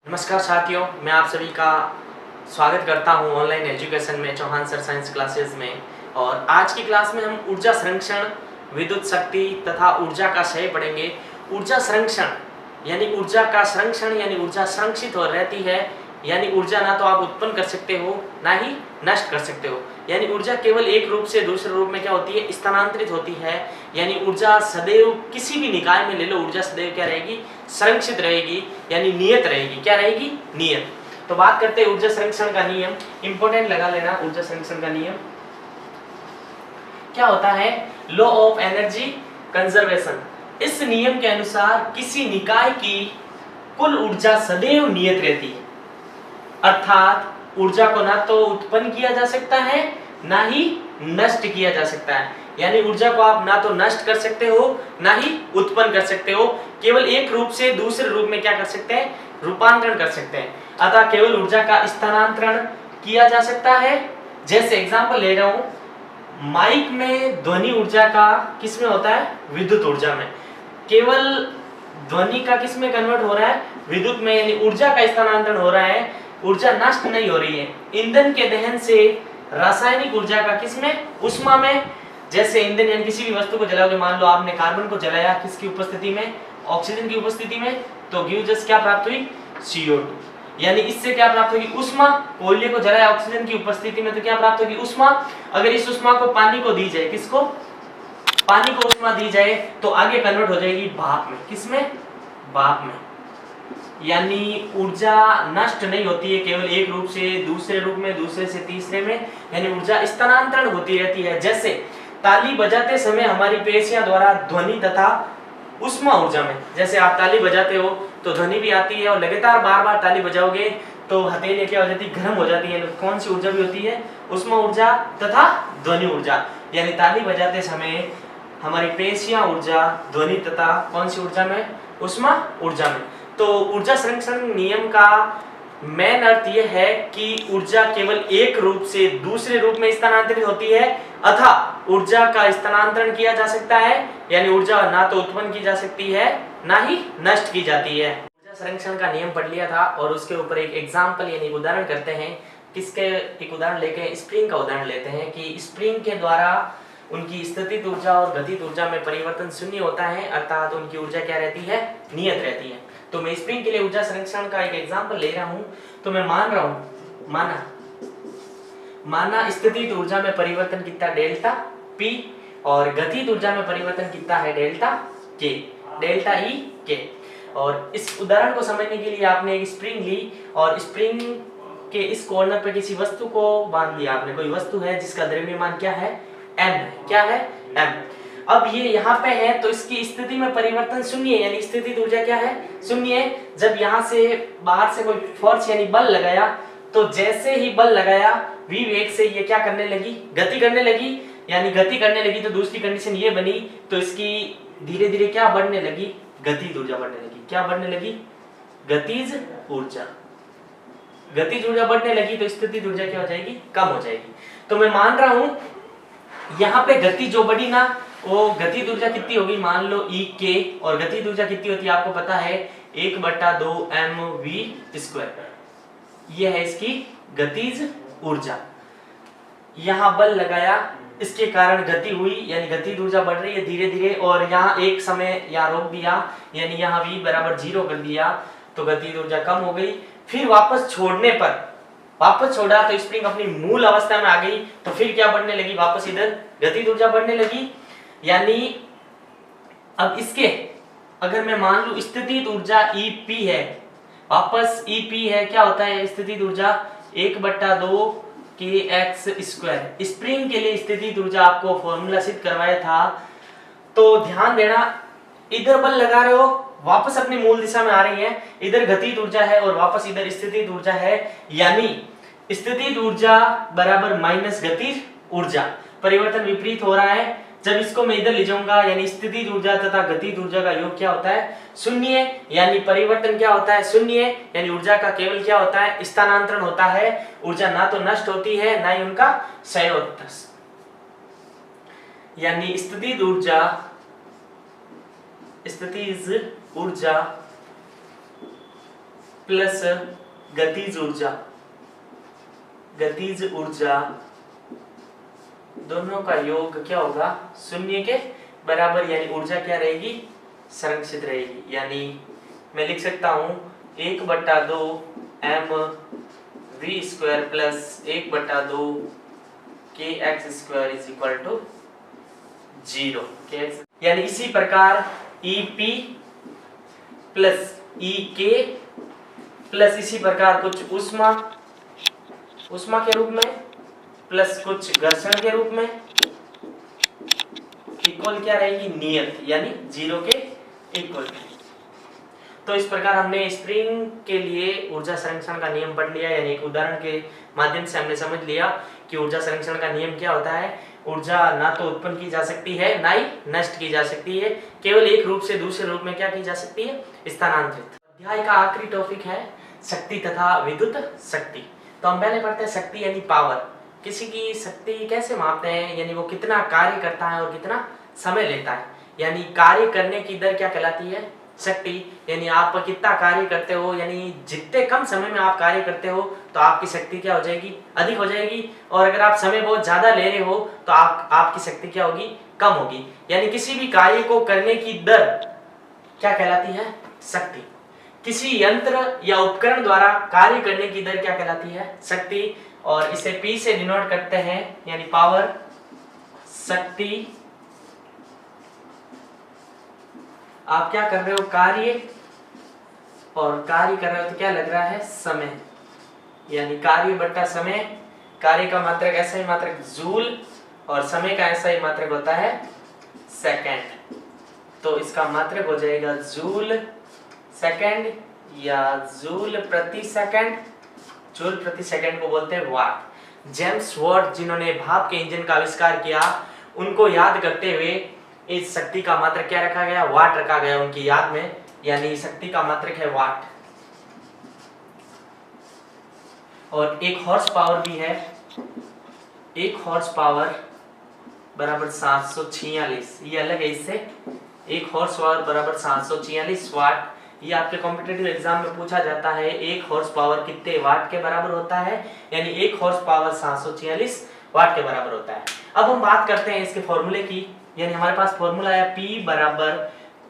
नमस्कार साथियों, मैं आप सभी का स्वागत करता हूं ऑनलाइन एजुकेशन में चौहान सर साइंस क्लासेस में। और आज की क्लास में हम ऊर्जा संरक्षण, विद्युत शक्ति तथा ऊर्जा का क्षय पढ़ेंगे। ऊर्जा संरक्षण यानी ऊर्जा का संरक्षण यानी ऊर्जा संरक्षित हो रहती है, यानी ऊर्जा ना तो आप उत्पन्न कर सकते हो ना ही नष्ट कर सकते हो। यानी ऊर्जा केवल एक रूप से दूसरे रूप में क्या होती है, स्थानांतरित होती है। यानी ऊर्जा सदैव किसी भी निकाय में ले लो, ऊर्जा सदैव क्या रहेगी, संरक्षित रहेगी, यानी नियत रहेगी। क्या रहेगी, नियत। तो बात करते हैं ऊर्जा संरक्षण का नियम। इंपोर्टेंट लगा लेना, ऊर्जा संरक्षण का नियम क्या होता है, लॉ ऑफ एनर्जी कंजर्वेशन। इस नियम के अनुसार किसी निकाय की कुल ऊर्जा सदैव नियत रहती है, अर्थात ऊर्जा को ना तो उत्पन्न किया जा सकता है ना ही नष्ट किया जा सकता है। यानी ऊर्जा को आप ना तो नष्ट कर सकते हो ना ही उत्पन्न कर सकते हो, केवल एक रूप से दूसरे रूप में क्या कर सकते हैं, रूपांतरण कर सकते हैं। अतः केवल ऊर्जा का स्थानांतरण किया जा सकता है। जैसे एग्जांपल ले रहा हूं, माइक में ध्वनि ऊर्जा का किसमें होता है, विद्युत ऊर्जा में। केवल ध्वनि का किसमें कन्वर्ट हो रहा है, विद्युत में, यानी ऊर्जा का स्थानांतरण हो रहा है, ऊर्जा नष्ट नहीं हो रही है। ईंधन के दहन से रासायनिक ऊर्जा का किसमें, ऊष्मा में। जैसे ईंधन यानी किसी भी वस्तु को जलाओगे, मान लो आपने कार्बन को जलाया किसकी उपस्थिति में, ऑक्सीजन की उपस्थिति में, तो गिवजस क्या प्राप्त हुई, CO2। यानी इससे क्या प्राप्त होगी, ऊष्मा। कोयले को जलाया ऑक्सीजन की उपस्थिति में तो क्या प्राप्त होगी, ऊष्मा। अगर इस ऊष्मा को पानी को दी जाए, किसको, पानी को ऊष्मा दी जाए, तो आगे कन्वर्ट हो जाएगी भाप में। किसमें, भाप में। यानी ऊर्जा नष्ट नहीं होती है, केवल एक रूप से दूसरे रूप में, दूसरे से तीसरे में, यानी ऊर्जा स्थानांतरण होती रहती है। जैसे ताली बजाते समय हमारी पेशियां द्वारा ध्वनि तथा ऊष्मा ऊर्जा में, जैसे आप ताली बजाते हो तो ध्वनि भी आती है, और लगातार बार बार ताली बजाओगे तो हथेलियां क्या हो जाती है, गर्म हो जाती है। कौन सी ऊर्जा भी होती है, ऊष्मा ऊर्जा तथा ध्वनि ऊर्जा। यानी ताली बजाते समय हमारी पेशियां ऊर्जा ध्वनि तथा कौन सी ऊर्जा में, ऊष्मा ऊर्जा में। तो ऊर्जा संरक्षण नियम का मेन अर्थ यह है कि ऊर्जा केवल एक रूप से दूसरे रूप में स्थानांतरित होती है, अथवा ऊर्जा का स्थानांतरण किया जा सकता है। यानी ऊर्जा ना तो उत्पन्न की जा सकती है ना ही नष्ट की जाती है। ऊर्जा संरक्षण का नियम पढ़ लिया था, और उसके ऊपर एक एग्जाम्पल यानी उदाहरण करते हैं। किसके एक उदाहरण लेके, स्प्रिंग का उदाहरण लेते हैं कि स्प्रिंग के द्वारा उनकी स्थितिज ऊर्जा और गतिज ऊर्जा में परिवर्तन शून्य होता है, अर्थात उनकी ऊर्जा क्या रहती है, नियत रहती है। तो मैं स्प्रिंग के लिए ऊर्जा संरक्षण का एक एग्जांपल ले रहा हूं। तो मैं मान रहा हूं, माना स्थितिज ऊर्जा में परिवर्तन कितना, डेल्टा P, और गतिज ऊर्जा में परिवर्तन कितना है, delta K, delta E K। और इस उदाहरण को समझने के लिए आपने एक स्प्रिंग ली, और स्प्रिंग के इस कॉर्नर पे किसी वस्तु को बांध लिया आपने। कोई वस्तु है जिसका द्रव्यमान क्या है, M है। क्या है, M। अब ये यहाँ पे है तो इसकी स्थिति में परिवर्तन शून्य है, यानी स्थितिज ऊर्जा क्या है, शून्य है। जब यहाँ से बाहर से कोई फोर्स यानी बल लगाया, तो जैसे ही बल लगाया v वेग से ये क्या करने लगी, गति करने लगी। यानी गति करने लगी तो दूसरी कंडीशन ये बनी, तो इसकी धीरे धीरे क्या बढ़ने लगी, गतिज ऊर्जा बढ़ने लगी। क्या बढ़ने लगी, गतिज ऊर्जा। गतिज ऊर्जा बढ़ने लगी तो स्थितिज ऊर्जा क्या हो जाएगी, कम हो जाएगी। तो मैं मान रहा हूं यहाँ पे गति जो बढ़ी ना, वो गतिज ऊर्जा कितनी होगी, मान लो EK, और गतिज ऊर्जा कितनी होती है आपको पता है, 1/2 mv²। ये है इसकी गतिज ऊर्जा। यहाँ बल लगाया, इसके कारण गति हुई, यानी गतिज ऊर्जा बढ़ रही है धीरे धीरे। और यहाँ एक समय यहाँ रोक दिया, यानी यहाँ v बराबर 0 कर दिया, तो गतिज ऊर्जा कम हो गई। फिर वापस छोड़ने पर, वापस छोड़ा तो स्प्रिंग अपनी मूल अवस्था में आ गई, तो फिर क्या बढ़ने लगी, वापस इधर गतिज ऊर्जा बढ़ने लगी। यानी अब इसके अगर मैं मान लूं स्थितिज ऊर्जा EP है, वापस EP है, क्या होता है स्थितिज ऊर्जा, 1/2 kx²। स्प्रिंग के लिए स्थितिज ऊर्जा आपको फॉर्मूला सिद्ध करवाया था। तो ध्यान देना, इधर बल लगा रहे हो, वापस अपनी मूल दिशा में आ रही है, इधर गतिज ऊर्जा है और वापस इधर स्थितिज ऊर्जा है। यानी स्थितिज ऊर्जा बराबर माइनस गतिज ऊर्जा, परिवर्तन विपरीत हो रहा है। जब इसको मैं इधर ले जाऊंगा, यानी स्थितिज ऊर्जा तथा गतिज ऊर्जा का योग क्या होता है, शून्य। यानी परिवर्तन क्या होता है, शून्य। यानी ऊर्जा का केवल क्या होता है, स्थानांतरण होता है। ऊर्जा ना तो नष्ट होती है ना ही उनका क्षय होता है। यानी स्थितिज ऊर्जा प्लस गतिज ऊर्जा, गतिज ऊर्जा दोनों का योग क्या होगा, शून्य के बराबर, यानी ऊर्जा क्या रहेगी, संरक्षित रहेगी। यानी मैं लिख सकता हूं 1/2 mv² plus 1/2 kx² is equal to 0। यानी इसी प्रकार EP प्लस EK प्लस इसी प्रकार कुछ उष्मा के रूप में प्लस कुछ घर्षण के रूप में इक्वल क्या रहेगी, नियत, यानी 0 के इक्वल। तो इस प्रकार हमने स्प्रिंग के लिए ऊर्जा संरक्षण का नियम पढ़ लिया, यानी एक उदाहरण के माध्यम से हमने समझ लिया कि ऊर्जा संरक्षण का नियम क्या होता है। ऊर्जा ना तो उत्पन्न की जा सकती है ना ही नष्ट की जा सकती है, केवल एक रूप से दूसरे रूप में क्या की जा सकती है, स्थानांतरित। अध्याय का आखिरी टॉपिक है शक्ति तथा विद्युत शक्ति। तो हम पहले पढ़ते हैं शक्ति यानी पावर। किसी की शक्ति कैसे मापते हैं, यानी वो कितना कार्य करता है और कितना समय लेता है। यानी कार्य करने की दर क्या कहलाती है, शक्ति। यानी आप कितना कार्य करते हो, यानी जितने कम समय में आप कार्य करते हो तो आपकी शक्ति क्या हो जाएगी, अधिक हो जाएगी। और अगर आप समय बहुत ज्यादा ले रहे हो तो आपकी शक्ति क्या होगी, कम होगी। यानी किसी भी कार्य को करने की दर क्या कहलाती है, शक्ति। किसी यंत्र या उपकरण द्वारा कार्य करने की दर क्या कहलाती है, शक्ति। और इसे P से डिनोट करते हैं, यानी पावर, शक्ति। आप क्या कर रहे हो, कार्य, और कार्य कर रहे हो तो क्या लग रहा है, समय। यानी कार्य बट्टा समय। कार्य का मात्रक ऐसा ही मात्रक जूल और समय का ऐसा ही मात्रक होता है सेकंड। तो इसका मात्रक हो जाएगा जूल सेकंड या जूल प्रति सेकंड। जूल प्रति सेकंड को बोलते हैं वाट। जेम्स वाट जिन्होंने भाप के इंजन का आविष्कार किया, उनको याद करते हुए इस शक्ति का मात्रक क्या रखा गया, वाट रखा गया उनकी याद में। यानी शक्ति का मात्रक है वाट। और एक हॉर्स पावर भी है। एक हॉर्स पावर बराबर 746, ये अलग है इससे। एक हॉर्स पावर बराबर 746 वाट। ये आपके कॉम्पिटिटिव एग्जाम में पूछा जाता है, एक हॉर्स पावर कितने वाट के बराबर होता है। यानी एक हॉर्स पावर 746 वाट के बराबर होता है। अब हम बात करते हैं इसके फॉर्मूले की। यानी हमारे पास फॉर्मूला है P बराबर,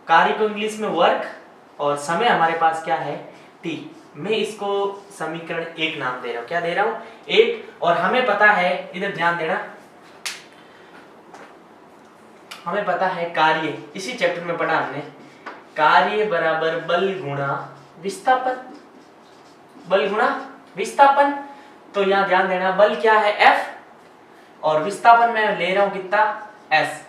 कार्य को इंग्लिश में वर्क और समय हमारे पास क्या है, T। मैं इसको समीकरण 1 नाम दे रहा हूं। क्या दे रहा हूं, 1। और हमें पता है, इधर ध्यान देना, हमें पता है कार्य, इसी चैप्टर में पढ़ा हमने, कार्य बराबर बल गुणा विस्थापन। बल गुणा विस्थापन। तो यहां ध्यान देना, बल क्या है F और विस्थापन मैं ले रहा हूं कितना, S।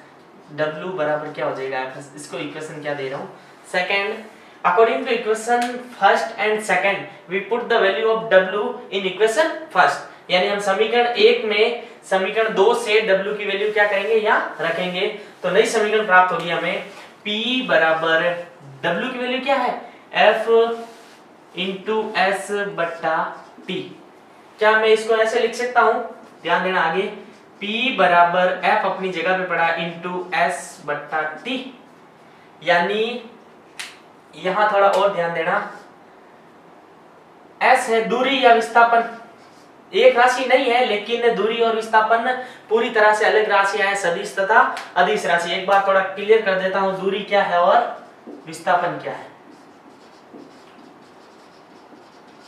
W बराबर क्या हो जाएगा, इसको इक्वेशन क्या दे रहा हूं, second. According to equation first and second we put the value of W in equation first. यानी हम समीकरण 1 में समीकरण 2 से W की वैल्यू क्या करेंगे, यहाँ रखेंगे। तो नई समीकरण प्राप्त होगी हमें, P बराबर W की वैल्यू क्या है, F इंटू S बट्टा T। क्या मैं इसको ऐसे लिख सकता हूं, ध्यान देना आगे, P बराबर F अपनी जगह पे पड़ा इंटू S बट्टा T। यानी यहां थोड़ा और ध्यान देना, S है दूरी या विस्थापन, एक राशि नहीं है, लेकिन दूरी और विस्थापन पूरी तरह से अलग राशियां हैं, सदिश तथा अदिश राशि। एक बार थोड़ा क्लियर कर देता हूं, दूरी क्या है और विस्थापन क्या है।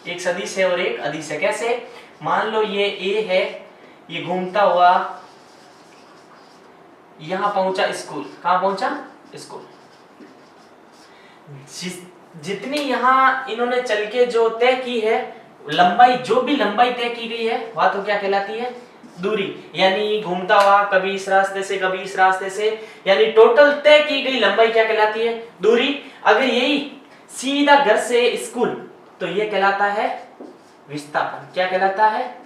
एक सदिश है और एक अदिश है। कैसे, मान लो ये A है, ये घूमता हुआ यहां पहुंचा स्कूल। कहां पहुंचा, स्कूल। जितनी यहां इन्होंने चल के जो तय की है लंबाई, जो भी लंबाई तय की गई है वह तो क्या कहलाती है, दूरी। यानी घूमता हुआ कभी इस रास्ते से कभी इस रास्ते से, यानी टोटल तय की गई लंबाई क्या कहलाती है, दूरी। अगर यही सीधा घर से स्कूल तो ये कहलाता है विस्थापन। क्या कहलाता है,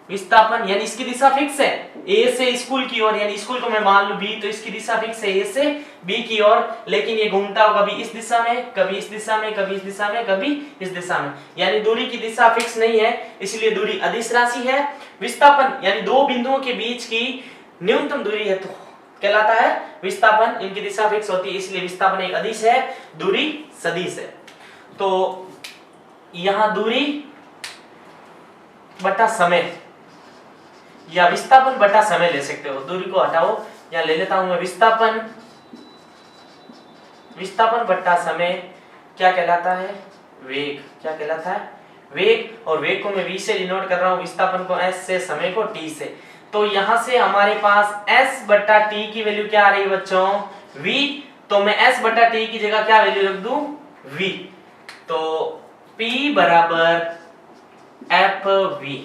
विस्थापन। यानी इसकी दिशा फिक्स है, A से स्कूल की ओर, यानी स्कूल को मैं मान लूं B, तो इसकी दिशा फिक्स है A से B की ओर। लेकिन ये घूमता हो कभी इस दिशा में कभी इस दिशा में कभी इस दिशा में कभी इस दिशा में, यानी दूरी की दिशा फिक्स नहीं है, इसलिए दूरी अदिश राशि है। विस्थापन यानी दो बिंदुओं के बीच की न्यूनतम दूरी है तो कहलाता है विस्थापन। इनकी दिशा फिक्स होती है, इसलिए विस्थापन एक अदिश है, दूरी सदिश है। तो यहां दूरी बटा समय या विस्थापन बटा समय ले सकते हो। दूरी को हटाओ, यहां ले लेता हूं मैं विस्थापन बटा समय क्या कहलाता है? वेग। क्या कहलाता है? वेग। और वेग को मैं v से डिनोट कर रहा हूं, विस्थापन को s से, समय को t से। तो यहां से हमारे पास s बटा t की वैल्यू क्या आ रही है बच्चों? v। तो मैं s बटा t की जगह क्या वैल्यू रख दूं? v। तो p बराबर fv।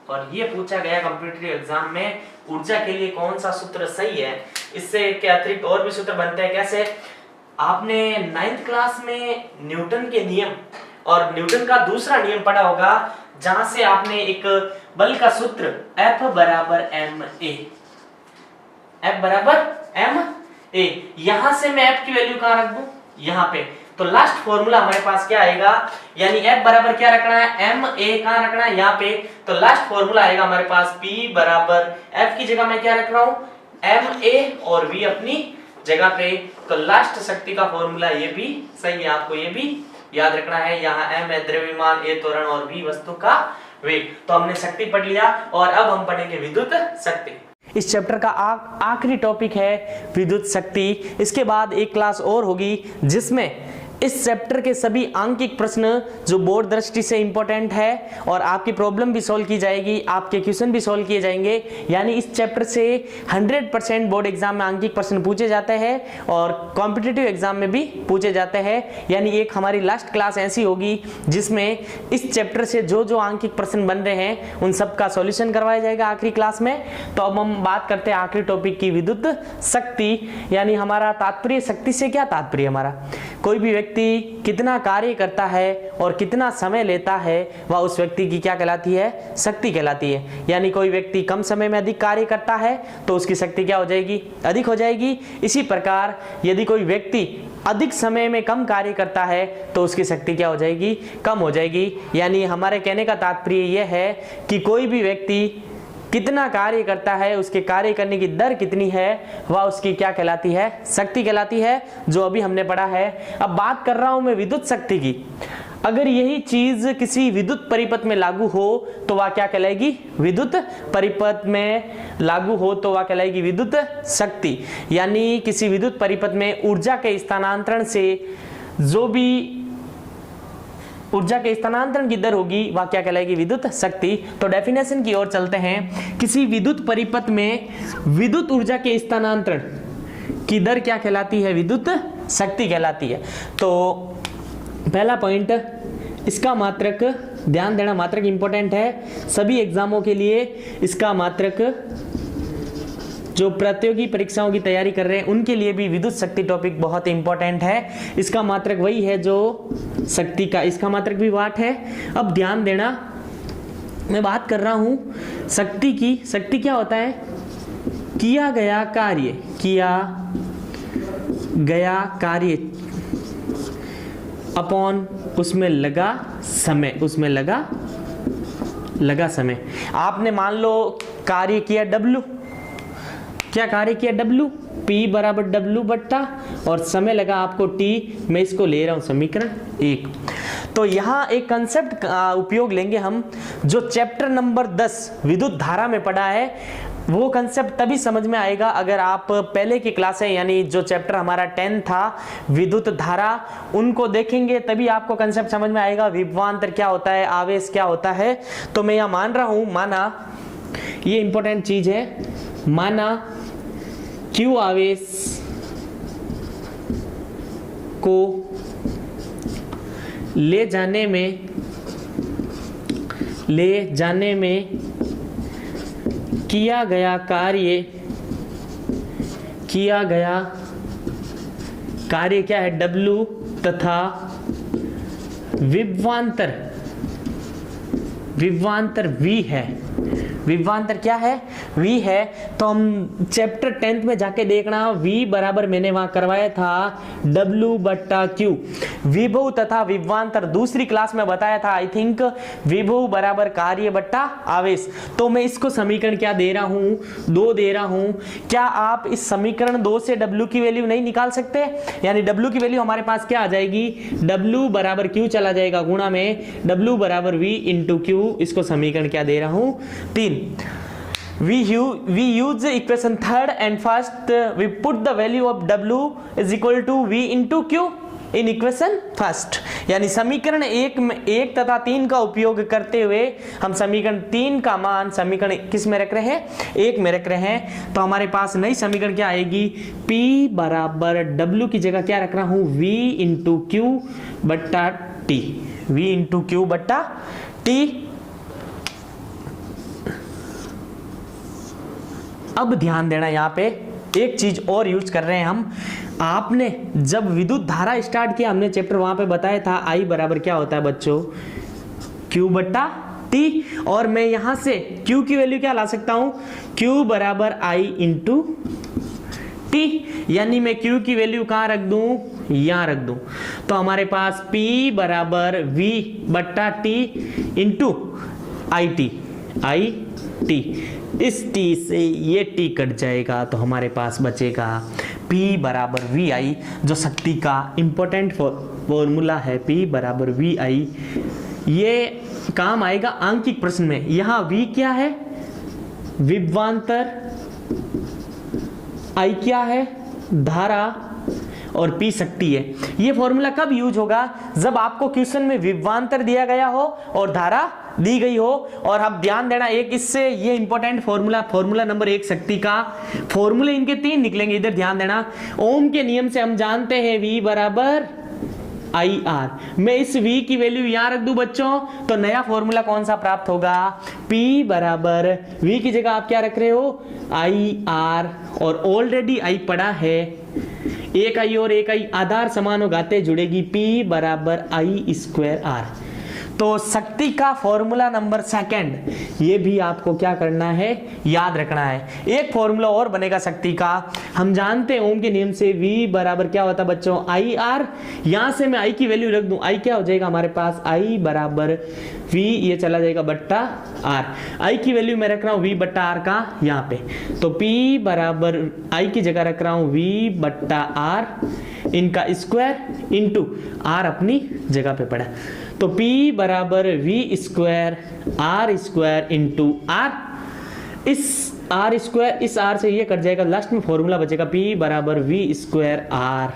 और ये पूछा गया कॉम्पिटिटिव एग्जाम में, ऊर्जा के लिए कौन सा सूत्र सही है। इससे के अतिरिक्त और भी सूत्र बनते हैं। कैसे? आपने 9th क्लास में न्यूटन के नियम और न्यूटन का दूसरा नियम पढ़ा होगा, जहां से आपने एक बल का सूत्र F बराबर ma, F बराबर ma, यहां से मैं F की वैल्यू कहां रख दूं? यहां पे। तो लास्ट फॉर्मूला हमारे पास क्या आएगा? यानी F बराबर क्या रखना है? ma कहां रखना है? यहाँ पे। तो लास्ट फॉर्मूला आएगा हमारे पास P बराबर F की जगह मैं क्या रख रहा हूं? ma और V अपनी जगह पे। तो लास्ट शक्ति का फॉर्मूला ये भी सही है, आपको ये भी याद रखना है। यहाँ m है द्रव्यमान, a त्वरण और v वस्तु का वेग। तो हमने शक्ति पढ़ लिया और अब हम पढ़ेंगे विद्युत शक्ति। इस चैप्टर का आखिरी टॉपिक है विद्युत शक्ति। इसके बाद एक क्लास और होगी जिसमें इस चैप्टर के सभी आंकिक प्रश्न जो बोर्ड दृष्टि से इंपॉर्टेंट है और आपकी प्रॉब्लम भी सॉल्व की जाएगी, आपके क्वेश्चन भी सॉल्व किए जाएंगे। यानी इस चैप्टर से 100% बोर्ड एग्जाम में आंकिक प्रश्न पूछे जाते हैं और कॉम्पिटिटिव एग्जाम में भी पूछे जाते हैं। यानी एक हमारी लास्ट क्लास ऐसी होगी जिसमें इस चैप्टर से जो जो आंकिक प्रश्न बन रहे हैं उन सब का सॉल्यूशन करवाया जाएगा आखिरी क्लास में। तो अब हम बात करते हैं आखिरी टॉपिक की, विद्युत शक्ति। यानी हमारा तात्पर्य, शक्ति से क्या तात्पर्य? हमारा कोई भी व्यक्ति कितना कार्य करता है और कितना समय लेता है वह उस व्यक्ति की क्या कहलाती है? शक्ति कहलाती है। यानी कोई व्यक्ति कम समय में अधिक कार्य करता है तो उसकी शक्ति क्या हो जाएगी? अधिक हो जाएगी। इसी प्रकार यदि कोई व्यक्ति अधिक समय में कम कार्य करता है तो उसकी शक्ति क्या हो जाएगी? कम हो जाएगी। यानी हमारे कहने का तात्पर्य यह है कि कोई भी व्यक्ति कितना कार्य करता है, उसके कार्य करने की दर कितनी है, वह उसकी क्या कहलाती है? शक्ति कहलाती है, जो अभी हमने पढ़ा है। अब बात कर रहा हूं मैं विद्युत शक्ति की। अगर यही चीज किसी विद्युत परिपथ में लागू हो तो वह क्या कहलाएगी? विद्युत परिपथ में लागू हो तो वह कहलाएगी विद्युत शक्ति। यानी किसी विद्युत परिपथ में ऊर्जा के स्थानांतरण से जो भी ऊर्जा के स्थानांतरण की दर होगी वह क्या कहलाएगी? विद्युत शक्ति। तो डेफिनेशन की ओर चलते हैं। किसी विद्युत परिपथ में विद्युत ऊर्जा के स्थानांतरण की दर क्या कहलाती है? विद्युत शक्ति कहलाती है। तो पहला पॉइंट, इसका मात्रक, ध्यान देना मात्रक इंपॉर्टेंट है सभी एग्जामों के लिए। इसका मात्रक जो प्रतियोगी परीक्षाओं की तैयारी कर रहे हैं उनके लिए भी विद्युत शक्ति टॉपिक बहुत इंपॉर्टेंट है। इसका मात्रक वही है जो शक्ति का, इसका मात्रक भी वाट है। अब ध्यान देना, मैं बात कर रहा हूं शक्ति की। शक्ति क्या होता है? किया गया कार्य, किया गया कार्य अपॉन उसमें लगा समय, उसमें लगा समय। आपने मान लो कार्य किया W, क्या कार्य किया? W, P बराबर W बट्टा और समय लगा आपको T। मैं इसको ले रहा हूं समीकरण 1। तो यहाँ एक कंसेप्ट का उपयोग लेंगे हम जो चैप्टर नंबर 10 विद्युत धारा में पढ़ा है। वो कंसेप्ट तभी समझ में आएगा अगर आप पहले की क्लासें, यानी जो चैप्टर हमारा 10 था विद्युत धारा, उनको देखेंगे, तभी आपको कंसेप्ट समझ में आएगा। विभवांतर क्या होता है, आवेश क्या होता है। तो मैं यहाँ मान रहा हूं, माना ये इंपॉर्टेंट चीज है, माना Q आवेश को ले जाने में किया गया कार्य क्या है? W तथा विभवांतर V है। विभवांतर क्या है, v है। तो हम चैप्टर 10th में जाके देखना, v बराबर मैंने वहां करवाया था w बट्टा q। विभव तथा विभवांतर दूसरी क्लास में बताया था, आई थिंक विभव बराबर कार्य बट्टा आवेश। तो मैं इसको समीकरण क्या दे रहा हूं, 2 दे रहा हूं। क्या आप इस समीकरण 2 से w की वैल्यू नहीं निकाल सकते? यानी w की वैल्यू हमारे पास क्या आ जाएगी, w बराबर q चला जाएगा गुणा में w बराबर v इंटू q। इसको समीकरण क्या दे रहा हूं, 3। We use the equation third and first we put the value of w is equal to v into q in equation first। यानी समीकरण 1 तथा 3 का उपयोग करते हुए हम समीकरण 3 का मान समीकरण किस में रख रहे हैं, 1 में रख रहे हैं। तो हमारे पास नई समीकरण क्या आएगी, p बराबर w की जगह क्या रख रहा हूं, v इंटू क्यू बट्टा टी, v इंटू क्यू बट्टा टी। अब ध्यान देना, यहाँ पे एक चीज और यूज कर रहे हैं हम। आपने जब विद्युत धारा स्टार्ट किया, हमने चैप्टर वहां पे बताया था I बराबर क्या होता है बच्चों, Q बट्टा T। और मैं यहां से Q की वैल्यू क्या ला सकता हूं, Q बराबर I इंटू T। यानी मैं Q की वैल्यू कहां रख दूं, यहां रख दूं। तो हमारे पास P बराबर V बट्टा T इंटू IT। इस T से ये T कट जाएगा तो हमारे पास बचेगा P बराबर VI, जो शक्ति का इंपॉर्टेंट फॉर्मूला है, P बराबर VI। ये काम आएगा आंकिक प्रश्न में। यहां V क्या है, विभवांतर, I क्या है, धारा, और P शक्ति है। ये फॉर्मूला कब यूज होगा, जब आपको क्वेश्चन में विभवांतर दिया गया हो और धारा दी गई हो। और अब ध्यान देना, एक इससे ये इंपॉर्टेंट फॉर्मूला नंबर 1 शक्ति का, फॉर्मूले इनके 3 निकलेंगे। इधर ध्यान देना, ओम के नियम से हम जानते हैं V बराबर IR। मैं इस V की वैल्यू यहां रख दूं बच्चों, तो नया फॉर्मूला कौन सा प्राप्त होगा, P बराबर V की जगह आप क्या रख रहे हो, IR। और ऑलरेडी I पड़ा है, एक I और एक I आधार समानुघाते जुड़ेगी, P बराबर I स्क्वायर R। तो शक्ति का फॉर्मूला नंबर 2 ये भी आपको क्या करना है, याद रखना है। एक फॉर्मूला और बनेगा शक्ति का, हम जानते हैं ओम के नियम से V बराबर क्या होता है बच्चों, IR। यहां से मैं I की वैल्यू रख दूं, I क्या हो जाएगा हमारे पास, I बराबर V, ये चला जाएगा बट्टा R। I की वैल्यू मैं रख रहा हूं V बट्टा R का यहाँ पे, तो P बराबर I की जगह रख रहा हूं V बट्टा R, इनका स्क्वायर इंटू R अपनी जगह पे पड़ा। तो P बराबर V square R square into R। इस R स्क्वायर इस R से ये कट जाएगा, लास्ट में फॉर्मूला बचेगा P बराबर V square R,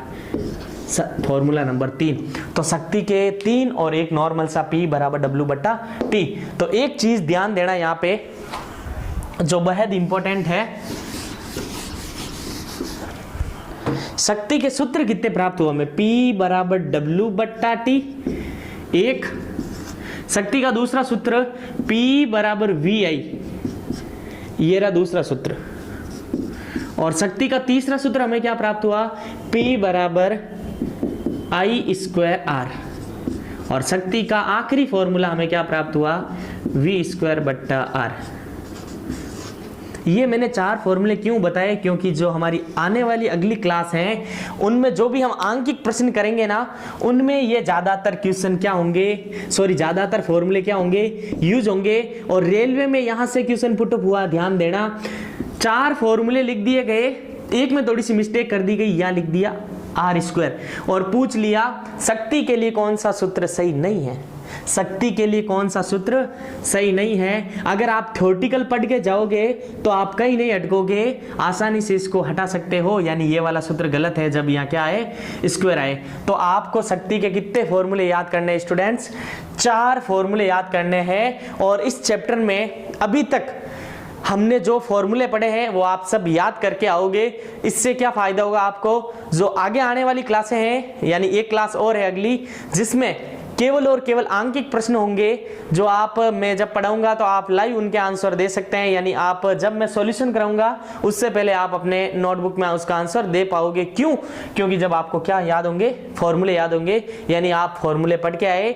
formula number 3। तो शक्ति के 3 और एक नॉर्मल सा P बराबर W बट्टा T। तो एक चीज ध्यान देना यहाँ पे जो बेहद इंपॉर्टेंट है, शक्ति के सूत्र कितने प्राप्त हुआ हमें, P बराबर W बट्टा T एक, शक्ति का दूसरा सूत्र P बराबर VI, ये रहा दूसरा सूत्र। और शक्ति का तीसरा सूत्र हमें क्या प्राप्त हुआ, P बराबर I स्क्वायर R। और शक्ति का आखिरी फॉर्मूला हमें क्या प्राप्त हुआ, V स्क्वायर बट्टा R। ये मैंने 4 फॉर्मूले क्यों बताए, क्योंकि जो हमारी आने वाली अगली क्लास है उनमें जो भी हम आंकिक प्रश्न करेंगे ना, उनमें ये ज्यादातर क्वेश्चन क्या होंगे, ज्यादातर फॉर्मूले क्या होंगे, यूज होंगे। और रेलवे में यहां से क्वेश्चन पुट अप हुआ, ध्यान देना, 4 फॉर्मूले लिख दिए गए, एक में थोड़ी सी मिस्टेक कर दी गई, यहां लिख दिया R स्क्वायर और पूछ लिया शक्ति के लिए कौन सा सूत्र सही नहीं है, शक्ति के लिए कौन सा सूत्र सही नहीं है। अगर आप थ्योरेटिकल पढ़ के जाओगे तो आप कहीं नहीं अटकोगे, आसानी से इसको हटा सकते हो। यानी ये वाला सूत्र गलत है जब यहाँ क्या आए, स्क्वायर आए। तो आपको शक्ति के कितने फॉर्मूले याद करने हैं स्टूडेंट्स, 4 फॉर्मूले याद करने हैं। और इस चैप्टर में अभी तक हमने जो फॉर्मूले पढ़े हैं वो आप सब याद करके आओगे। इससे क्या फायदा होगा आपको, जो आगे आने वाली क्लासें हैं, यानी एक क्लास और है अगली, जिसमें केवल और केवल आंकिक प्रश्न होंगे, जो आप मैं जब पढ़ाऊंगा तो आप लाइव उनके आंसर दे सकते हैं। यानी आप जब मैं सॉल्यूशन कराऊंगा उससे पहले आप अपने नोटबुक में उसका आंसर दे पाओगे। क्यों, क्योंकि जब आपको क्या याद होंगे, फॉर्मूले याद होंगे, यानी आप फॉर्मूले पढ़ के आए।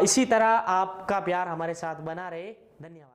इसी तरह आपका प्यार हमारे साथ बना रहे। धन्यवाद।